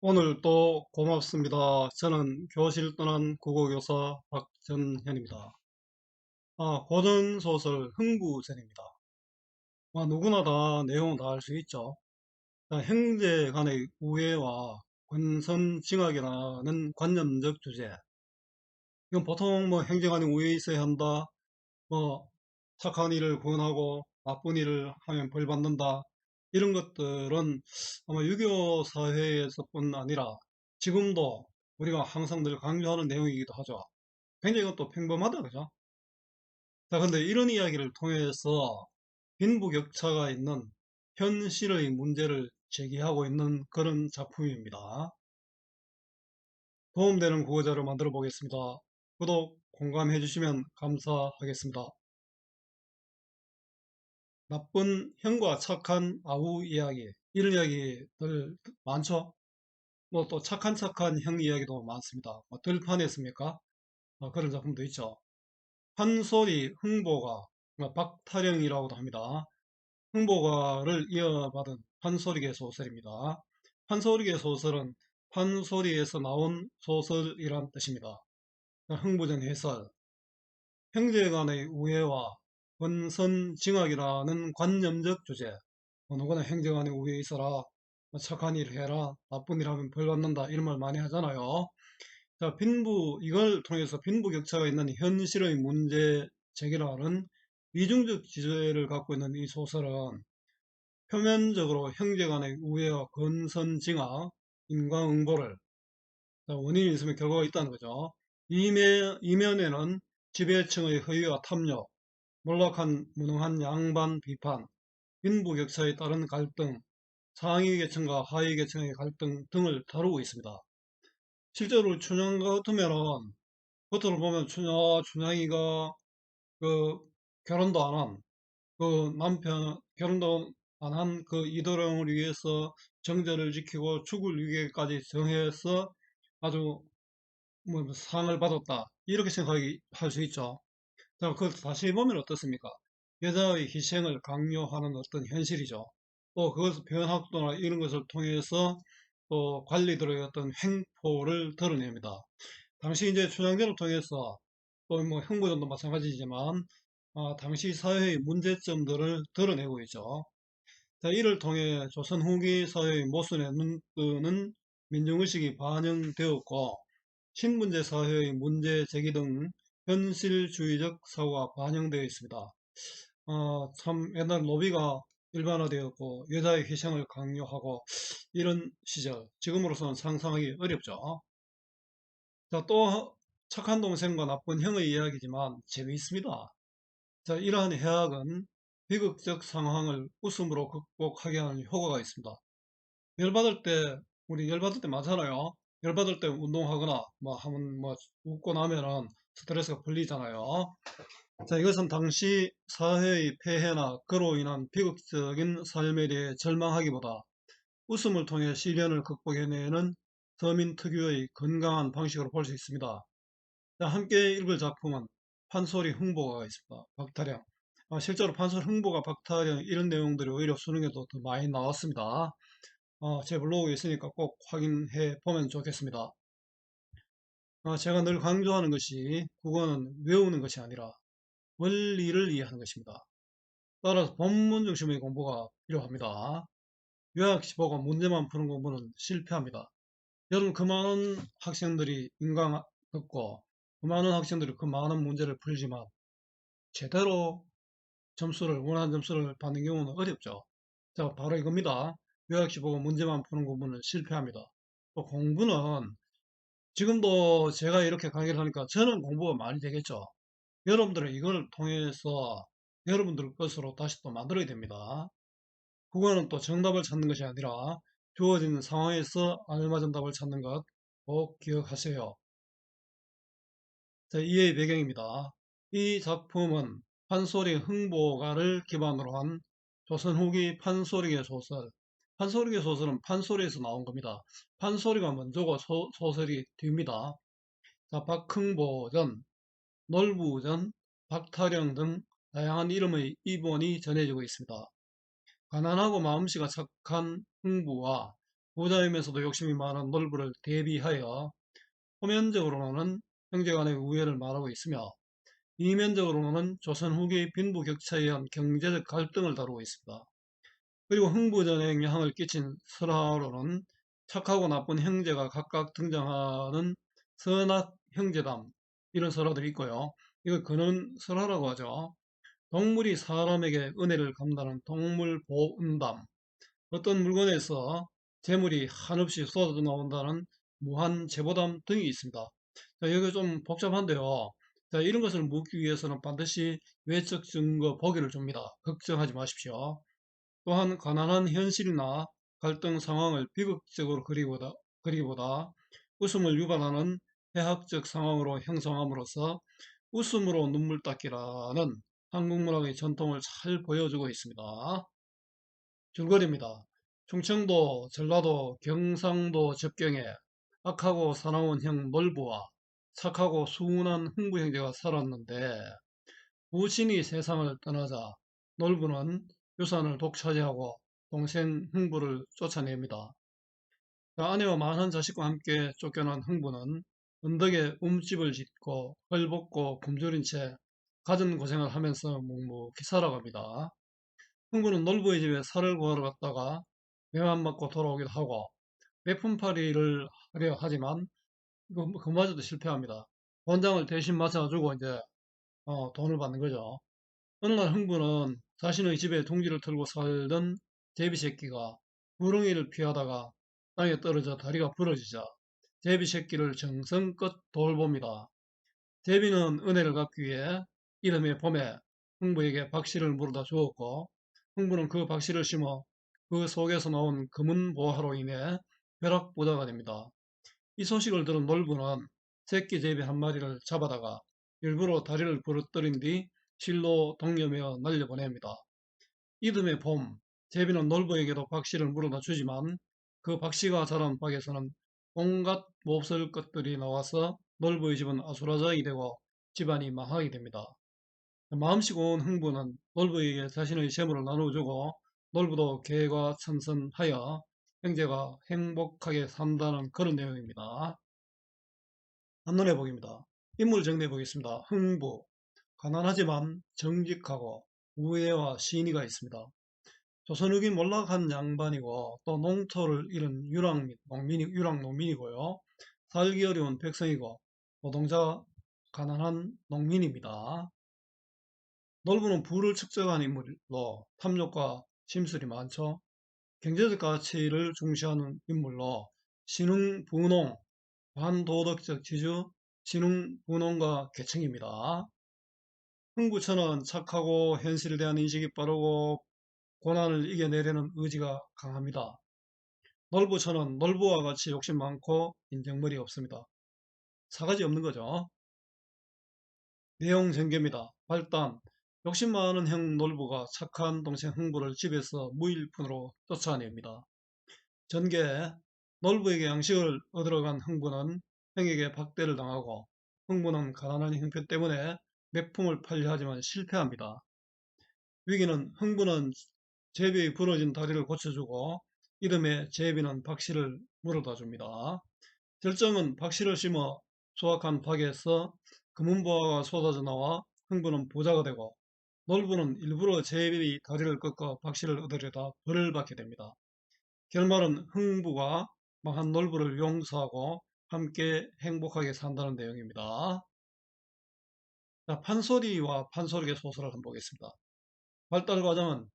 오늘 또 고맙습니다. 저는 교실 떠난 국어교사 박전현입니다. 고전소설 흥부전입니다. 누구나 다 내용은 다 알 수 있죠. 형제 간의 우애와 권선징악이라는 관념적 주제. 이건 보통 뭐 형제 간의 우애 있어야 한다. 뭐 착한 일을 구원하고 나쁜 일을 하면 벌 받는다. 이런 것들은 아마 유교 사회에서뿐 아니라 지금도 우리가 항상 늘 강조하는 내용이기도 하죠. 굉장히 이것도 평범하다, 그죠? 자, 근데 이런 이야기를 통해서 빈부격차가 있는 현실의 문제를 제기하고 있는 그런 작품입니다. 도움되는 구호자료 만들어 보겠습니다. 구독, 공감해 주시면 감사하겠습니다. 나쁜 형과 착한 아우 이야기, 이런 이야기들 많죠? 뭐 또 착한 형 이야기도 많습니다. 들판했습니까? 그런 작품도 있죠. 판소리 흥보가, 박타령이라고도 합니다. 흥보가를 이어받은 판소리계 소설입니다. 판소리계 소설은 판소리에서 나온 소설이란 뜻입니다. 흥부전 해설, 형제 간의 우애와 권선징악이라는 관념적 주제. 누구나 형제 간의 우애 있어라. 착한 일 해라. 나쁜 일 하면 벌 받는다. 이런 말 많이 하잖아요. 자, 이걸 통해서 빈부격차가 있는 현실의 문제 제기라는 이중적 지혜를 갖고 있는 이 소설은 표면적으로 형제 간의 우애와 권선징악, 인과응보를, 원인이 있으면 결과가 있다는 거죠. 이면에는 지배층의 허위와 탐욕, 몰락한 무능한 양반 비판, 빈부격차에 따른 갈등, 상위 계층과 하위 계층의 갈등 등을 다루고 있습니다. 실제로 춘향 같으면은 겉으로 보면 춘향이가 그 결혼도 안 한 그 남편 결혼도 안 한 그 이도령을 위해서 정절을 지키고 죽을 위기까지 정해서 아주 뭐 상을 받았다 이렇게 생각할 수 있죠. 자, 그걸 다시 보면 어떻습니까? 여자의 희생을 강요하는 어떤 현실이죠. 또 그것을 표현학도나 이런 것을 통해서 또 관리들의 어떤 횡포를 드러냅니다. 당시 이제 춘향전을 통해서 또 뭐 형무전도 마찬가지지만 당시 사회의 문제점들을 드러내고 있죠. 자, 이를 통해 조선 후기 사회의 모순에 눈뜨는 민중의식이 반영되었고 신문제 사회의 문제 제기 등 현실주의적 사고가 반영되어 있습니다. 참 옛날 노비가 일반화되었고 여자의 희생을 강요하고 이런 시절 지금으로서는 상상하기 어렵죠. 자, 또 착한 동생과 나쁜 형의 이야기지만 재미있습니다. 자, 이러한 해악은 비극적 상황을 웃음으로 극복하게 하는 효과가 있습니다. 열받을 때, 우리 열받을 때 많잖아요. 열받을 때 운동하거나 뭐 하면 뭐 웃고 나면은 스트레스가 풀리잖아요. 자, 이것은 당시 사회의 폐해나 그로 인한 비극적인 삶에 대해 절망하기보다 웃음을 통해 시련을 극복해내는 서민 특유의 건강한 방식으로 볼 수 있습니다. 자, 함께 읽을 작품은 판소리 흥보가 있습니다. 박타령. 실제로 판소리 흥보가 박타령 이런 내용들이 오히려 수능에도 더 많이 나왔습니다. 제 블로그에 있으니까 꼭 확인해 보면 좋겠습니다. 제가 늘 강조하는 것이 국어는 외우는 것이 아니라 원리를 이해하는 것입니다. 따라서 본문 중심의 공부가 필요합니다. 요약시 보고 문제만 푸는 공부는 실패합니다. 여러분 그 많은 학생들이 인강 듣고 그 많은 학생들이 그 많은 문제를 풀지만 제대로 원하는 점수를 받는 경우는 어렵죠. 자, 바로 이겁니다. 요약시 보고 문제만 푸는 공부는 실패합니다. 또 공부는 지금도 제가 이렇게 강의를 하니까 저는 공부가 많이 되겠죠. 여러분들은 이걸 통해서 여러분들 것으로 다시 또 만들어야 됩니다. 국어는 또 정답을 찾는 것이 아니라 주어진 상황에서 알맞은 답을 찾는 것 꼭 기억하세요. 자, 이해의 배경입니다. 이 작품은 판소리 흥보가를 기반으로 한 조선 후기 판소리계 소설. 판소리계 소설은 판소리에서 나온 겁니다. 판소리가 먼저고 소설이 뒤입니다. 자, 박흥보전, 놀부전, 박타령 등 다양한 이름의 이본이 전해지고 있습니다. 가난하고 마음씨가 착한 흥부와 부자이면서도 욕심이 많은 놀부를 대비하여 표면적으로는 형제 간의 우애를 말하고 있으며 이면적으로는 조선 후기의 빈부격차에 의한 경제적 갈등을 다루고 있습니다. 그리고 흥부전에 영향을 끼친 설화로는 착하고 나쁜 형제가 각각 등장하는 선악 형제담 이런 설화들이 있고요. 이걸 근원 설화라고 하죠. 동물이 사람에게 은혜를 갚는다는 동물보은담, 어떤 물건에서 재물이 한없이 쏟아져 나온다는 무한제보담 등이 있습니다. 자, 여기 좀 복잡한데요. 자, 이런 것을 묻기 위해서는 반드시 외적 증거 보기를 줍니다. 걱정하지 마십시오. 또한 가난한 현실이나 갈등 상황을 비극적으로 그리기보다 웃음을 유발하는 해학적 상황으로 형성함으로써 웃음으로 눈물 닦기라는 한국문학의 전통을 잘 보여주고 있습니다. 줄거리입니다. 충청도, 전라도, 경상도 접경에 악하고 사나운 형 놀부와 착하고 순한 흥부 형제가 살았는데 부친이 세상을 떠나자 놀부는 유산을 독차지하고 동생 흥부를 쫓아냅니다. 아내와 많은 자식과 함께 쫓겨난 흥부는 언덕에 움집을 짓고 헐벗고 굶주린 채 갖은 고생을 하면서 묵묵히 살아갑니다. 흥부는 놀부의 집에 살을 구하러 갔다가 매만 맞고 돌아오기도 하고 매품팔이를 하려 하지만 그마저도 실패합니다. 원장을 대신 맞아주고 이제 돈을 받는 거죠. 어느 날 흥부는 자신의 집에 둥지를 틀고 살던 제비 새끼가 구렁이를 피하다가 땅에 떨어져 다리가 부러지자 제비 새끼를 정성껏 돌봅니다. 제비는 은혜를 갚기 위해 이듬해 봄에 흥부에게 박씨를 물어다 주었고 흥부는 그 박씨를 심어 그 속에서 나온 금은 보화로 인해 벼락부자가 됩니다. 이 소식을 들은 놀부는 새끼 제비 한 마리를 잡아다가 일부러 다리를 부러뜨린 뒤 실로 동여매어 날려보냅니다. 이듬해 봄, 제비는 놀부에게도 박씨를 물어다 주지만 그 박씨가 자란 박에서는 온갖 몹쓸 것들이 나와서 놀부의 집은 아수라장이 되고 집안이 망하게 됩니다. 마음씨 고운 흥부는 놀부에게 자신의 재물을 나눠주고 놀부도 개과천선하여 형제가 행복하게 산다는 그런 내용입니다. 한눈에 보기입니다. 인물 정리해 보겠습니다. 흥부, 가난하지만 정직하고 우애와 신의가 있습니다. 조선후기 몰락한 양반이고 또 농토를 잃은 유랑농민이고요. 살기 어려운 백성이고 노동자 가난한 농민입니다. 놀부는 부를 측정한 인물로 탐욕과 심술이 많죠. 경제적 가치를 중시하는 인물로 신흥분홍, 반도덕적 지주, 신흥분홍과 계층입니다. 흥부처는 착하고 현실에 대한 인식이 빠르고 고난을 이겨내려는 의지가 강합니다. 놀부처는 놀부와 같이 욕심 많고 인정머리 없습니다. 사가지 없는 거죠. 내용 전개입니다. 발단, 욕심 많은 형 놀부가 착한 동생 흥부를 집에서 무일푼으로 쫓아냅니다. 전개, 놀부에게 양식을 얻으러 간 흥부는 형에게 박대를 당하고 흥부는 가난한 형편 때문에 매품을 팔려 하지만 실패합니다. 위기는 흥부는 제비의 부러진 다리를 고쳐주고 이듬해 제비는 박씨를 물어다 줍니다. 절정은 박씨를 심어 수확한 박에서 금은보화가 쏟아져 나와 흥부는 부자가 되고 놀부는 일부러 제비 다리를 꺾어 박씨를 얻으려다 벌을 받게 됩니다. 결말은 흥부가 망한 놀부를 용서하고 함께 행복하게 산다는 내용입니다. 자, 판소리와 판소리의 소설을 한번 보겠습니다. 발달 과정은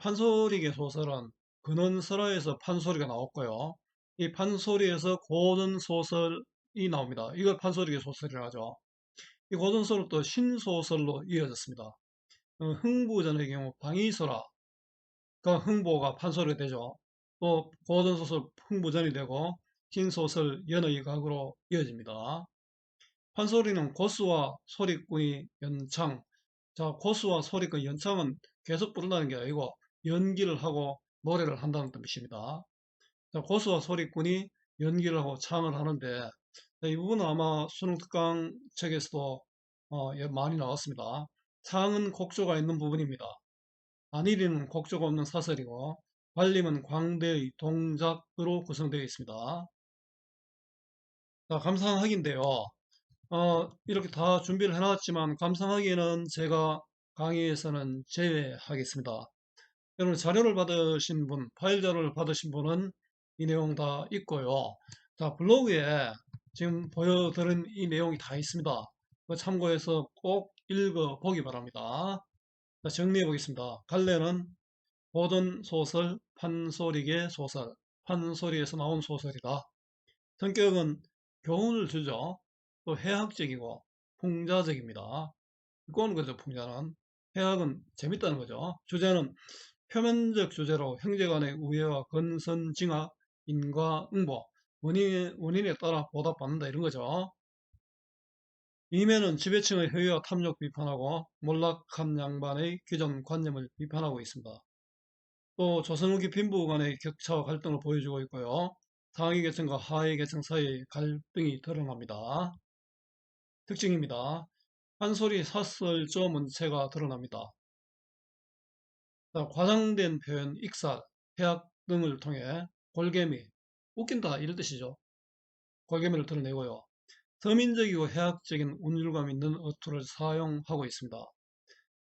판소리계 소설은 근원설화에서 판소리가 나왔고요. 이 판소리에서 고전소설이 나옵니다. 이걸 판소리계 소설이라고 하죠. 이 고전소설도 신소설로 이어졌습니다. 흥부전의 경우 방위설화가 흥보가 판소리가 되죠. 또 고전소설 흥부전이 되고 신소설 연의각으로 이어집니다. 판소리는 고수와 소리꾼이 연창, 자, 고수와 소리꾼 연창은 계속 부른다는 게 아니고 연기를 하고 노래를 한다는 뜻입니다. 자, 고수와 소리꾼이 연기를 하고 창을 하는데 이 부분은 아마 수능 특강 책에서도 많이 나왔습니다. 창은 곡조가 있는 부분입니다. 안일이는 곡조가 없는 사설이고 관림은 광대의 동작으로 구성되어 있습니다. 자, 감상하기인데요. 이렇게 다 준비를 해놨지만 감상하기는 제가 강의에서는 제외하겠습니다. 여러분 자료를 받으신 분, 파일 자료를 받으신 분은 이 내용 다 있고요. 자, 블로그에 지금 보여드린 이 내용이 다 있습니다. 그거 참고해서 꼭 읽어보기 바랍니다. 자, 정리해 보겠습니다. 갈래는 고전 소설, 판소리계 소설, 판소리에서 나온 소설이다. 성격은 교훈을 주죠. 또 해학적이고 풍자적입니다. 이건 거죠, 풍자는. 해학은 재밌다는 거죠. 주제는 표면적 주제로 형제간의 우애와 건선징악, 인과응보, 원인에 따라 보답받는다 이런 거죠. 이면은 지배층의 허위와 탐욕 비판하고 몰락한 양반의 기존 관념을 비판하고 있습니다. 또 조선 후기 빈부 간의 격차와 갈등을 보여주고 있고요. 상위 계층과 하위 계층 사이의 갈등이 드러납니다. 특징입니다. 한소리, 사설, 조문체가 드러납니다. 과장된 표현, 익살, 해악 등을 통해 골개미, 웃긴다 이런 뜻이죠. 골개미를 드러내고요. 서민적이고 해학적인 운율감 있는 어투를 사용하고 있습니다.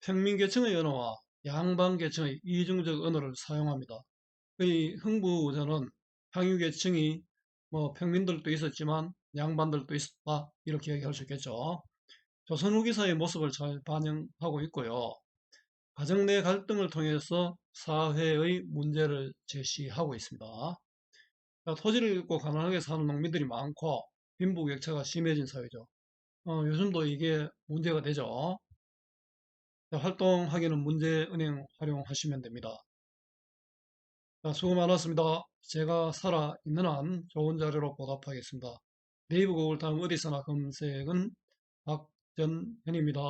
평민계층의 언어와 양반계층의 이중적 언어를 사용합니다. 이 흥부전은 향유계층이 평민들도 있었지만 양반들도 있었다 이렇게 얘기할 수 있겠죠. 조선 후기 사의 모습을 잘 반영하고 있고요. 가정 내 갈등을 통해서 사회의 문제를 제시하고 있습니다. 토지를 잃고 가난하게 사는 농민들이 많고 빈부격차가 심해진 사회죠. 요즘도 이게 문제가 되죠. 활동하기는 문제은행 활용하시면 됩니다. 수고 많았습니다. 제가 살아 있는 한 좋은 자료로 보답하겠습니다. 네이버 구글 다음 어디서나 검색은 박전현입니다.